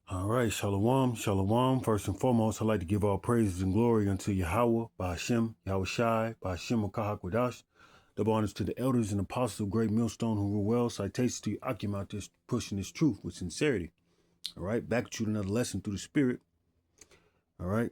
All right, shalom, shalom. First and foremost, I'd like to give all praises and glory unto Yahweh, Ba'ashem, Yahweh Shai, Ba'ashem Kahakwadash. Double honors to the elders and apostles of Great Millstone who rule well. Citations to Akim out there pushing this truth with sincerity. All right, back at you with another lesson through the Spirit. All right.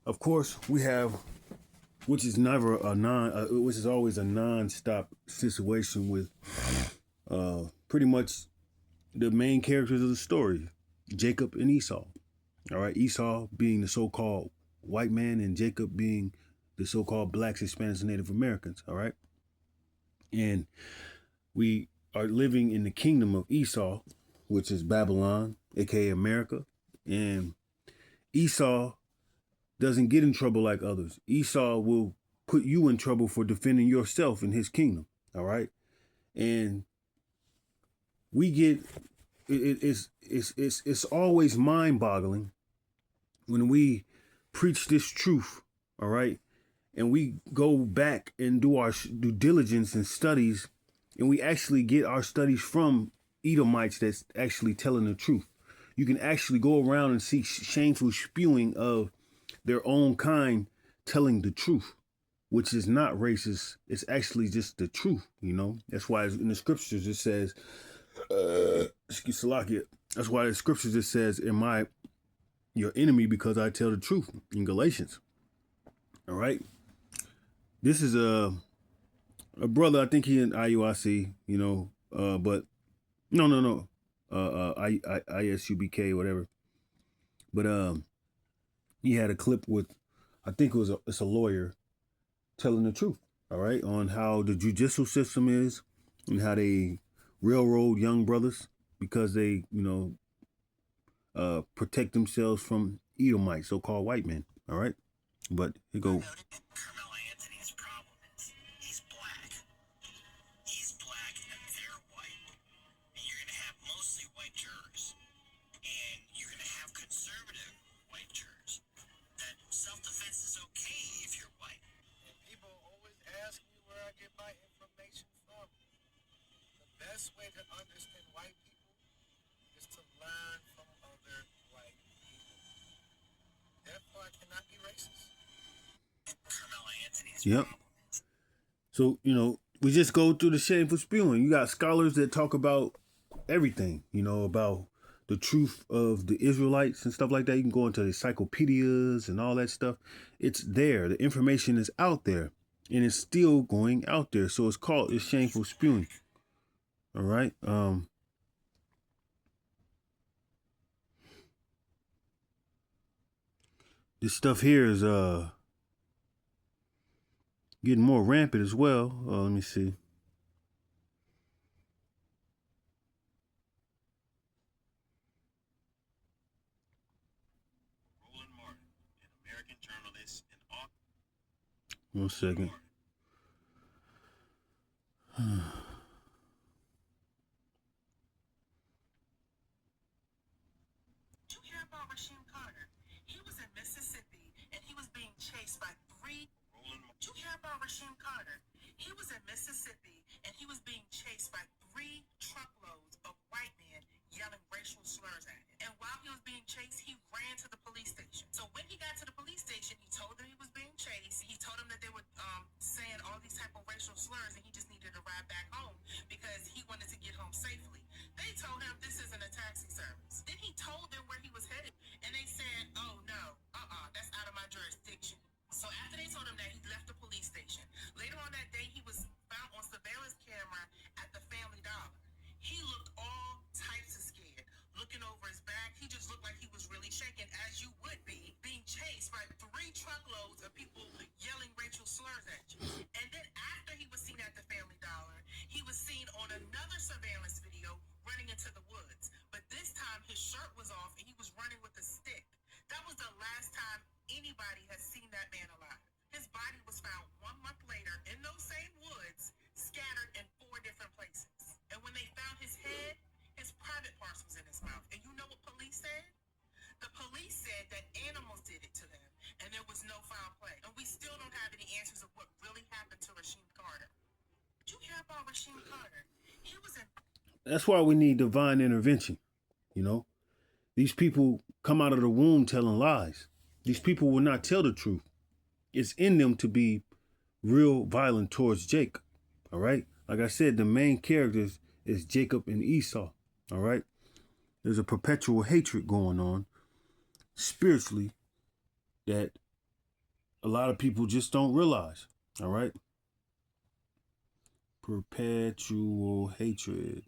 Of course, we have, which is never a which is always a non-stop situation with, pretty much the main characters of the story, Jacob and Esau. All right, Esau being the so-called white man and Jacob being the so-called blacks, Hispanics, and Native Americans. All right, and we are living in the kingdom of Esau, which is Babylon, aka America, and Esau doesn't get in trouble like others. Esau will put you in trouble for defending yourself in his kingdom. All right, and we get it's always mind-boggling when we preach this truth. All right, and we go back and do our due diligence and studies, and we actually get our studies from Edomites that's actually telling the truth. You can actually go around and see shameful spewing of their own kind telling the truth, which is not racist. It's actually just the truth, you know. That's why in the scriptures it says, excuse Salakia. That's why the scriptures it says, "Am I your enemy because I tell the truth?" In Galatians. All right. This is a brother. I think he in IUIC, you know, but no, ISUBK, whatever. But he had a clip with, I think it's a lawyer telling the truth. All right, on how the judicial system is and how they railroad young brothers because they, protect themselves from Edomites, so-called white men. All right, but here go. Best way to understand white people is to learn from other white people. Therefore, I cannot be racist. Yep. So, we just go through the shameful spewing. You got scholars that talk about everything, about the truth of the Israelites and stuff like that. You can go into the encyclopedias and all that stuff. It's there. The information is out there and it's still going out there. So it's shameful spewing. All right. This stuff here is getting more rampant as well. Let me see. Roland Martin, an American journalist and author. 1 second. Did you hear about Rasheem Carter? He was in Mississippi and he was being chased by three. Did you hear about Rasheem Carter? He was in Mississippi and he was being chased by 3 truckloads of white men yelling racial slurs at him. And while he was being chased, he ran to the police station. So when he got to the police station, he told them he was being chased. He told them that they were saying all these type of racial slurs and he just needed to ride back home because he wanted to get home safely. They told him this isn't a taxi service. Then he told them where he was headed and they said, oh no, that's out of my jurisdiction. So after they told him that, he left the police station. Later on that day, he was found on surveillance camera at the Family Dollar. He looked all types of scared, looking over his back. He just looked like he was really shaken, as you would be, being chased by 3 truckloads of people yelling racial slurs at you. And then after he was seen at the Family Dollar, he was seen on another surveillance video running into the woods. But this time his shirt was off and he was running with a stick. That was the last time anybody has seen that man alive. His body was found 1 month later in those same woods, scattered in 4 different places. And when they found his head, his private parts was in his mouth. And you know what police said? The police said that animals did it to them, and there was no foul play. And we still don't have any answers of what really happened to Rasheem Carter. Did you hear about Rasheem Carter? He was in. That's why we need divine intervention. You know, these people come out of the womb telling lies. These people will not tell the truth. It's in them to be real violent towards Jacob. All right. Like I said, the main characters is Jacob and Esau. All right. There's a perpetual hatred going on spiritually that a lot of people just don't realize. All right. Perpetual hatred.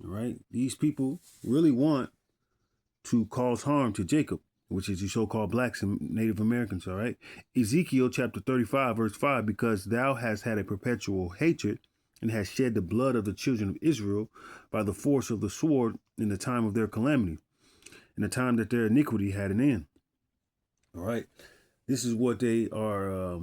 All right. These people really want to cause harm to Jacob, which is the so-called blacks and Native Americans. All right. Ezekiel chapter 35, verse 5, because thou hast had a perpetual hatred and hast shed the blood of the children of Israel by the force of the sword in the time of their calamity, in the time that their iniquity had an end. All right. This is what they are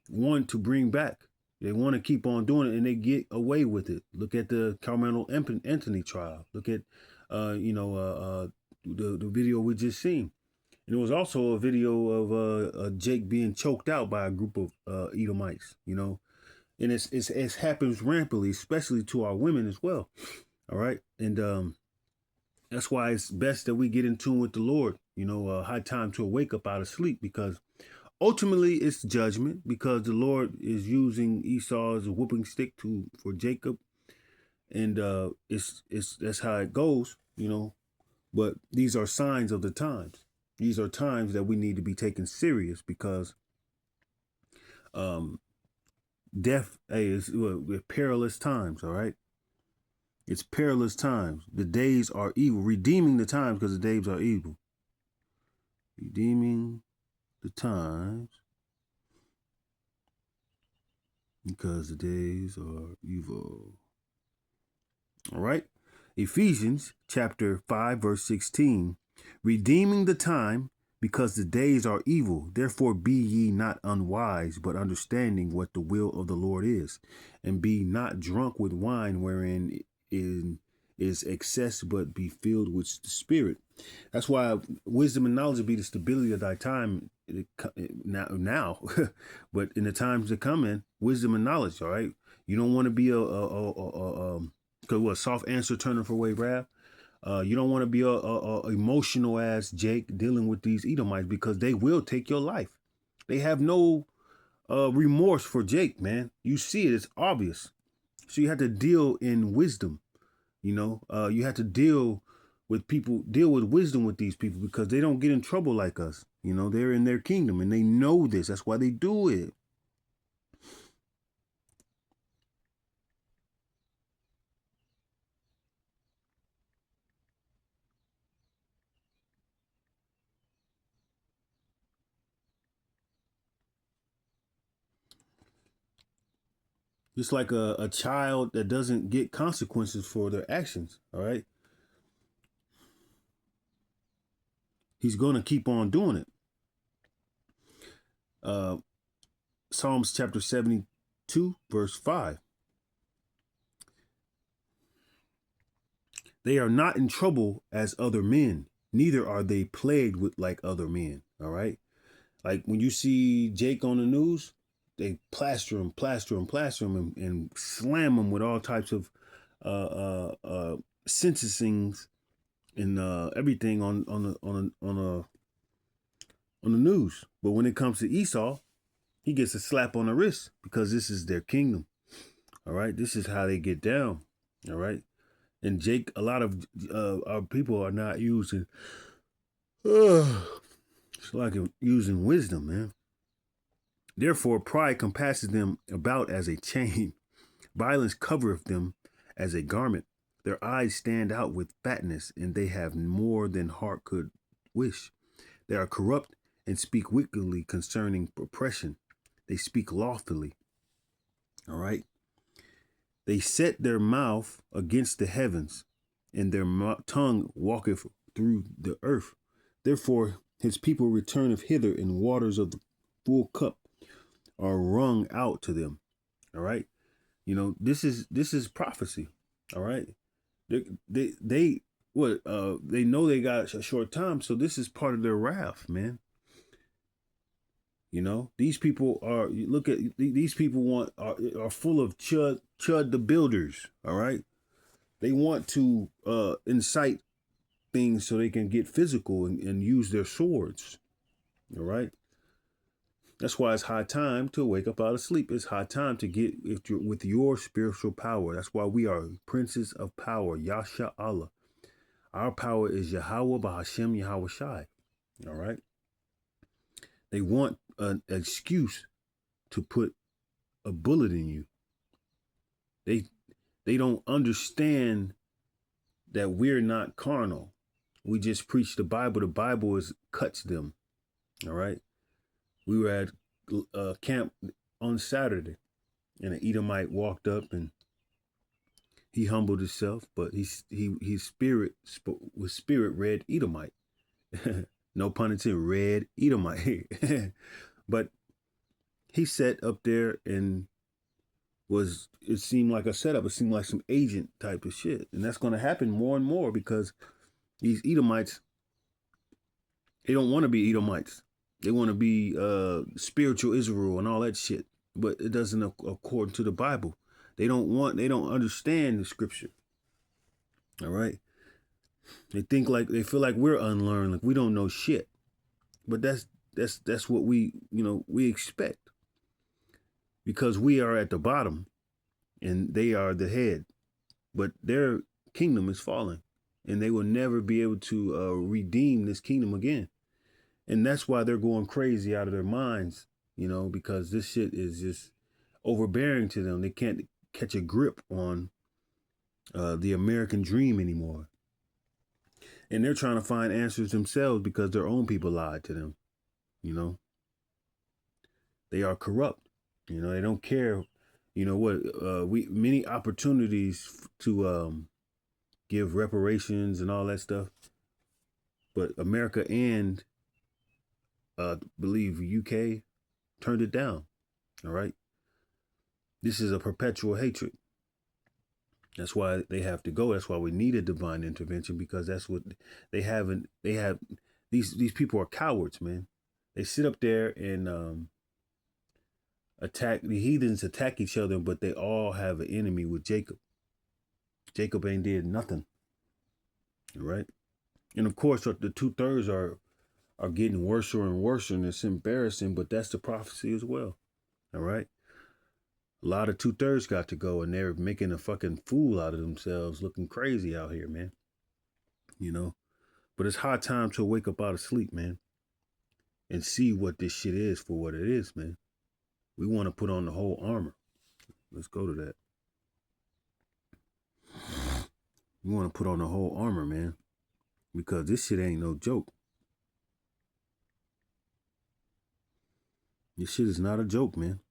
want to bring back. They want to keep on doing it, and they get away with it. Look at the Carmelo Anthony trial. Look at, the video we just seen. And there was also a video of Jake being choked out by a group of Edomites, you know. And it happens rampantly, especially to our women as well. All right. And that's why it's best that we get in tune with the Lord, you know, high time to wake up out of sleep, because ultimately it's judgment, because the Lord is using Esau as a whooping stick for Jacob. And it's that's how it goes, you know. But these are signs of the times. These are times that we need to be taken serious, because death is perilous times. All right. It's perilous times. The days are evil. Redeeming the times, because the days are evil. Redeeming the times because the days are evil. All right. Ephesians chapter 5, verse 16. Redeeming the time because the days are evil. Therefore be ye not unwise, but understanding what the will of the Lord is. And be not drunk with wine, wherein is excess, but be filled with the Spirit. That's why wisdom and knowledge will be the stability of thy time now. But in the times to come, in wisdom and knowledge. All right. You don't want to be a soft answer turning for way wrath. You don't want to be a emotional ass Jake dealing with these Edomites, because they will take your life. They have no remorse for Jake, man. You see it. It's obvious. So you have to deal in wisdom. You know, you have to deal with wisdom with these people, because they don't get in trouble like us. You know, they're in their kingdom and they know this. That's why they do it. Just like a child that doesn't get consequences for their actions. All right. He's going to keep on doing it. Psalms chapter 72, verse 5. They are not in trouble as other men, neither are they plagued with like other men. All right. Like when you see Jake on the news, they plaster him, and slam him with all types of sentencings and everything on the news. But when it comes to Esau, he gets a slap on the wrist, because this is their kingdom. All right. This is how they get down. All right. And Jake, a lot of our people are not using, it's like using wisdom, man. Therefore, pride compasses them about as a chain. Violence covereth them as a garment. Their eyes stand out with fatness, and they have more than heart could wish. They are corrupt and speak wickedly concerning oppression. They speak lawfully. All right. They set their mouth against the heavens, and their tongue walketh through the earth. Therefore, his people returneth hither, and waters of the full cup are wrung out to them. All right. You know, this is prophecy. All right. They know they got a short time, so this is part of their wrath, man. You know, these people are, look at these people are full of Chud the builders. All right. They want to incite things so they can get physical and use their swords. All right. That's why it's high time to wake up out of sleep. It's high time to get with your spiritual power. That's why we are princes of power. Yasha Allah. Our power is Yahweh Bahashem Yahweh Shai. All right. They want an excuse to put a bullet in you. They don't understand that we're not carnal. We just preach the Bible. The Bible cuts them. All right. We were at camp on Saturday, and an Edomite walked up and he humbled himself, but his spirit was spirit red Edomite. No pun intended, red Edomite. But he sat up there and it seemed like a setup. It seemed like some agent type of shit. And that's going to happen more and more because these Edomites, they don't want to be Edomites. They want to be spiritual Israel and all that shit. But it doesn't according to the Bible. They don't understand the scripture. All right. They feel like we're unlearned, like we don't know shit. But that's what we expect. Because we are at the bottom and they are the head. But their kingdom is falling and they will never be able to redeem this kingdom again. And that's why they're going crazy out of their minds, because this shit is just overbearing to them. They can't catch a grip on the American dream anymore. And they're trying to find answers themselves because their own people lied to them. They are corrupt. They don't care. Many opportunities to give reparations and all that stuff. But America and believe UK turned it down. All right. This is a perpetual hatred. That's why they have to go. That's why we need a divine intervention, because that's what they haven't. They have these people are cowards, man. They sit up there and attack the heathens, attack each other, but they all have an enemy with Jacob. Jacob ain't did nothing. All right. And of course, the 2/3 are getting worse and worse, and it's embarrassing, but that's the prophecy as well. All right. A lot of 2/3 got to go, and they're making a fucking fool out of themselves, looking crazy out here, man. But it's high time to wake up out of sleep, man, and see what this shit is for what it is, man. We want to put on the whole armor. Let's go to that. We want to put on the whole armor, man, because this shit ain't no joke. This shit is not a joke, man.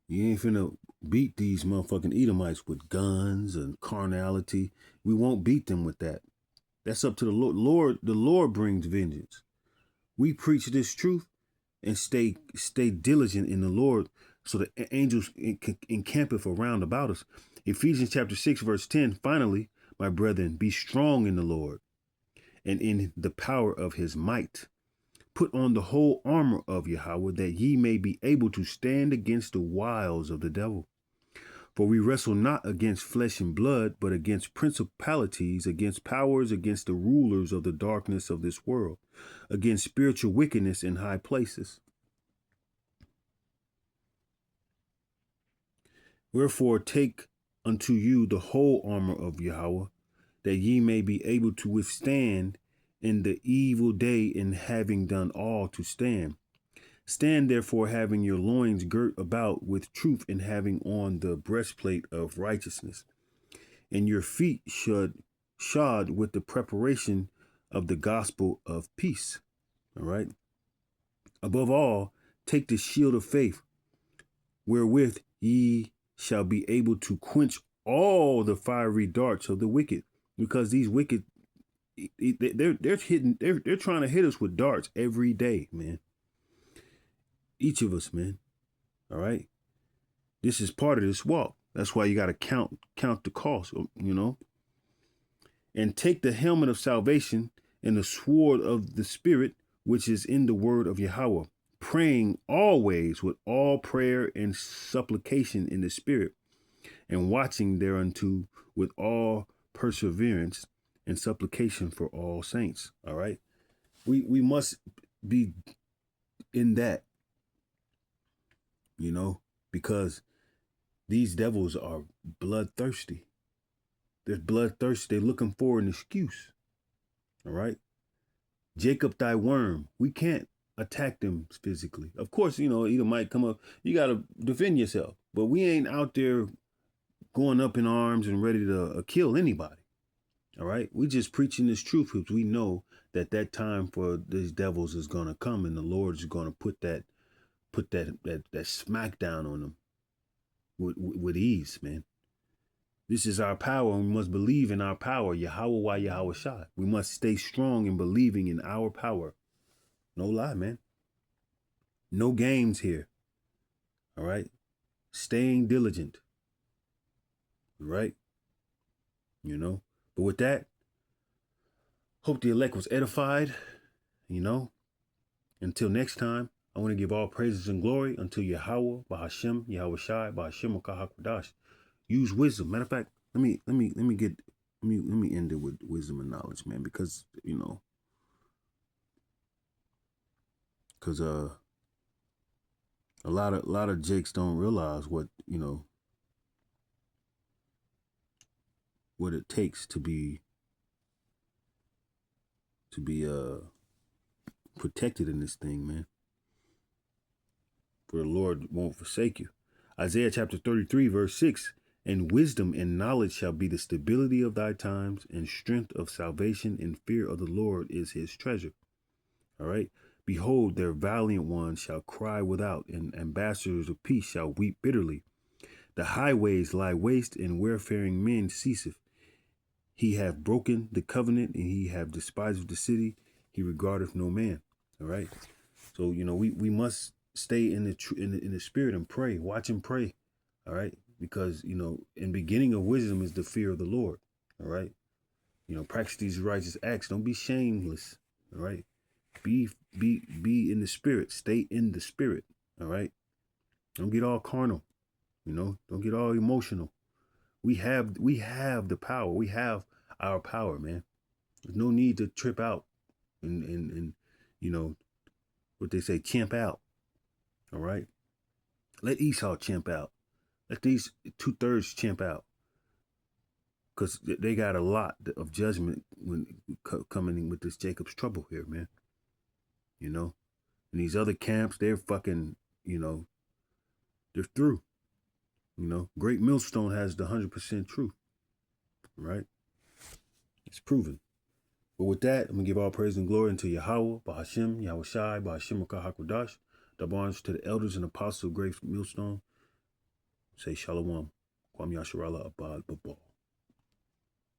You ain't finna beat these motherfucking Edomites with guns and carnality. We won't beat them with that. That's up to the Lord. The Lord brings vengeance. We preach this truth and stay diligent in the Lord, so the angels encampeth around about us. Ephesians chapter 6, verse 10, finally, my brethren, be strong in the Lord and in the power of his might. Put on the whole armor of Yahweh, that ye may be able to stand against the wiles of the devil. For we wrestle not against flesh and blood, but against principalities, against powers, against the rulers of the darkness of this world, against spiritual wickedness in high places. Wherefore take unto you the whole armor of Yahweh, that ye may be able to withstand in the evil day, and having done all to stand. Stand therefore, having your loins girt about with truth, and having on the breastplate of righteousness, and your feet shod with the preparation of the gospel of peace. All right. Above all, take the shield of faith, wherewith ye shall be able to quench all the fiery darts of the wicked, because these wicked, they're trying to hit us with darts every day, man. Each of us, man. All right. This is part of this walk. That's why you got to count the cost, and take the helmet of salvation and the sword of the Spirit, which is in the word of Yahweh, praying always with all prayer and supplication in the Spirit, and watching thereunto with all perseverance, and supplication for all saints. All right. We must be in that, you know, because these devils are bloodthirsty. They're bloodthirsty. They're looking for an excuse. All right. Jacob, thy worm. We can't attack them physically. Of course, you know, either might come up. You got to defend yourself. But we ain't out there going up in arms and ready to kill anybody. All right. We just preaching this truth because we know that that time for these devils is going to come, and the Lord is going to put that smack down on them with ease, man. This is our power, and we must believe in our power. Yahweh Yahweh Shai. We must stay strong in believing in our power. No lie, man. No games here. All right. Staying diligent. Right. You know. But with that, hope the elect was edified. You know. Until next time, I want to give all praises and glory unto Yahweh, Bahashem, Yahweh Shai, Bahashem Kahakwadash. Use wisdom. Matter of fact, let me end it with wisdom and knowledge, man, because you know, because a lot of jakes don't realize what, you know, what it takes to be protected in this thing, man. For the Lord won't forsake you. Isaiah chapter 33 verse 6. And wisdom and knowledge shall be the stability of thy times, and strength of salvation and fear of the Lord is his treasure. All right. Behold, their valiant ones shall cry without, and ambassadors of peace shall weep bitterly. The highways lie waste, and wayfaring men ceaseth. He hath broken the covenant, and he hath despised the city. He regardeth no man. All right. So, you know, we must stay in the spirit and pray. Watch and pray. All right. Because, you know, in beginning of wisdom is the fear of the Lord. All right. You know, practice these righteous acts. Don't be shameless. All right. Be in the spirit. Stay in the spirit. All right. Don't get all carnal. You know, don't get all emotional. We have the power. We have our power, man. There's no need to trip out and you know, what they say, chimp out. All right. Let Esau chimp out. Let these 2/3 chimp out, because they got a lot of judgment when coming in with this Jacob's trouble here, man. You know, and these other camps, they're fucking, you know, they're through. You know, Great Millstone has the 100% truth, right? It's proven. But with that, I'm gonna give all praise and glory unto Yahweh, Bahashem, Yahweh Shai, Bahashem Hakwadash, Dabarns to the elders and apostles of Great Millstone. Say Shalom. Kwam Yasharala Abad Babal.